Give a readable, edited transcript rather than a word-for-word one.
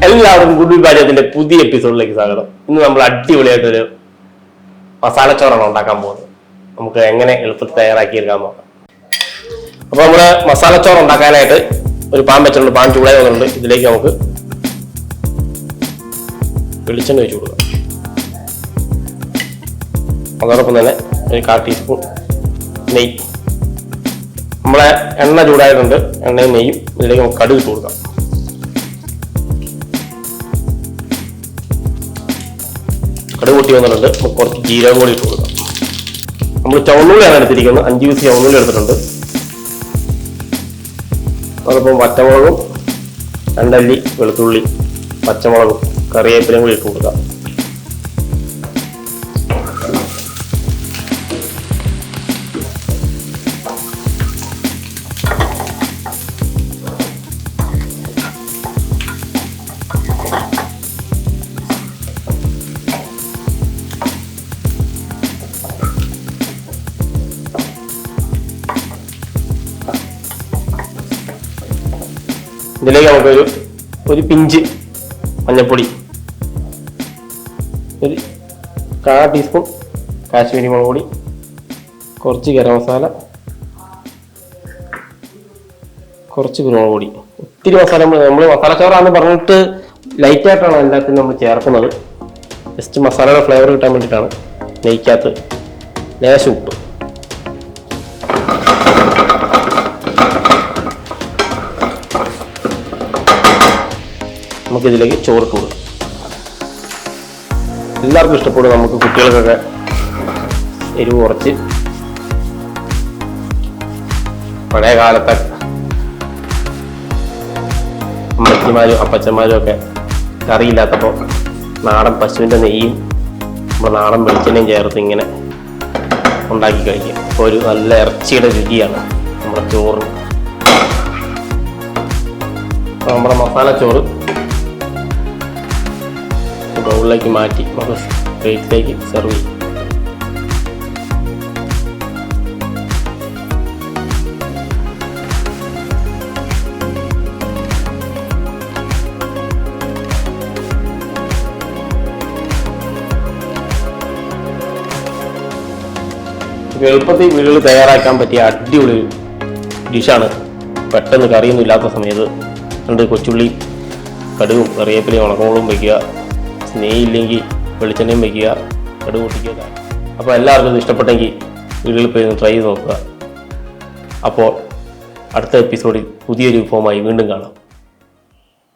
എല്ലാവർക്കും ഗുഡ് പാചകത്തിന്റെ പുതിയ എപ്പിസോഡിലേക്ക് സ്വാഗതം. ഇന്ന് നമ്മൾ അടിപൊളിയായിട്ടൊരു മസാലച്ചോറാണ് ഉണ്ടാക്കാൻ പോകുന്നത്. നമുക്ക് എങ്ങനെ എളുപ്പത്തിൽ തയ്യാറാക്കിയെടുക്കാൻ നോക്കാം. അപ്പൊ നമ്മള് മസാലച്ചോറ് ഉണ്ടാക്കാനായിട്ട് ഒരു പാൻ വെച്ചിട്ടുണ്ട്. പാൻ ചൂടായി വന്നിട്ടുണ്ട്. ഇതിലേക്ക് നമുക്ക് വെളിച്ചെണ്ണ ഒഴിച്ചു കൊടുക്കാം. അതോടൊപ്പം തന്നെ ഒരു 1/4 ടീസ്പൂൺ നെയ്യ്. നമ്മളെ എണ്ണ ചൂടായിട്ടുണ്ട്. എണ്ണയും നെയ്യും ഇതിലേക്ക് നമുക്ക് കടുക് ഇട്ട് കൊടുക്കാം. കടുക് പൊട്ടി വന്നിട്ടുണ്ട്. നമുക്ക് കുറച്ച് ജീരകം കൂടി ഇട്ട് കൊടുക്കാം. നമ്മൾ ചുവന്നുള്ളിയാണ് എടുത്തിരിക്കുന്നത്. 5 പീസ് ചുവന്നുള്ളി എടുത്തിട്ടുണ്ട്. അതോടൊപ്പം പച്ചമുളകും 2 അല്ലി വെളുത്തുള്ളി, പച്ചമുളകും കറിവേപ്പിലയും കൂടി ഇട്ട് കൊടുക്കാം. ഇതിലേക്ക് നമുക്കൊരു പിഞ്ച് മഞ്ഞൾപ്പൊടി, ഒരു 1/4 ടീസ്പൂൺ കാശ്മീരി മുളക് പൊടി, കുറച്ച് ഗരം മസാല, കുറച്ച് കുരുമുളക് പൊടി. ഒത്തിരി മസാല നമ്മൾ മസാലച്ചോറാന്ന് പറഞ്ഞിട്ട് ലൈറ്റായിട്ടാണ് എല്ലാത്തിനും നമ്മൾ ചേർക്കുന്നത്. ജസ്റ്റ് മസാലയുടെ ഫ്ലേവർ കിട്ടാൻ വേണ്ടിയിട്ടാണ്. നെയ്ക്കകത്ത് ലേശം ഉപ്പ്, നമുക്കിതിലേക്ക് ചോറിട്ട് കൊടുക്കാം. എല്ലാവർക്കും ഇഷ്ടപ്പെടും. നമുക്ക് കുട്ടികൾക്കൊക്കെ എരിവ് കുറച്ച്. പഴയ കാലത്തെ അമ്മച്ചിമാരും അപ്പച്ചന്മാരും ഒക്കെ കറിയില്ലാത്തപ്പോൾ നാടൻ പശുവിൻ്റെ നെയ്യും നമ്മുടെ നാടൻ വെളിച്ചെണ്ണയും ചേർത്ത് ഇങ്ങനെ ഉണ്ടാക്കി കഴിക്കും. അപ്പോൾ ഒരു നല്ല ഇറച്ചിയുടെ രുചിയാണ് നമ്മുടെ ചോറ്. നമ്മുടെ മസാല ചോറ് ബൗളിലേക്ക് മാറ്റി നമുക്ക് പ്ലേറ്റിലേക്ക് സെർവ് ചെയ്യും. എളുപ്പത്തിൽ വീടുകൾ തയ്യാറാക്കാൻ പറ്റിയ അടിപൊളി ഡിഷാണ്. പെട്ടെന്ന് കറിയൊന്നും ഇല്ലാത്ത സമയത്ത് 2 കൊച്ചുള്ളി, കടുകും കറിവേപ്പിലയും ഉണക്കമുളകും വയ്ക്കുക. നെയ്യില്ലെങ്കിൽ വെളിച്ചെണ്ണയും വയ്ക്കുക, കടുക് പൊട്ടിക്കുക. അപ്പോൾ എല്ലാവർക്കും ഇത് ഇഷ്ടപ്പെട്ടെങ്കിൽ വീടുകളിൽ പോയി ട്രൈ ചെയ്ത് നോക്കുക. അപ്പോൾ അടുത്ത എപ്പിസോഡിൽ പുതിയൊരു വിഭവമായി വീണ്ടും കാണാം.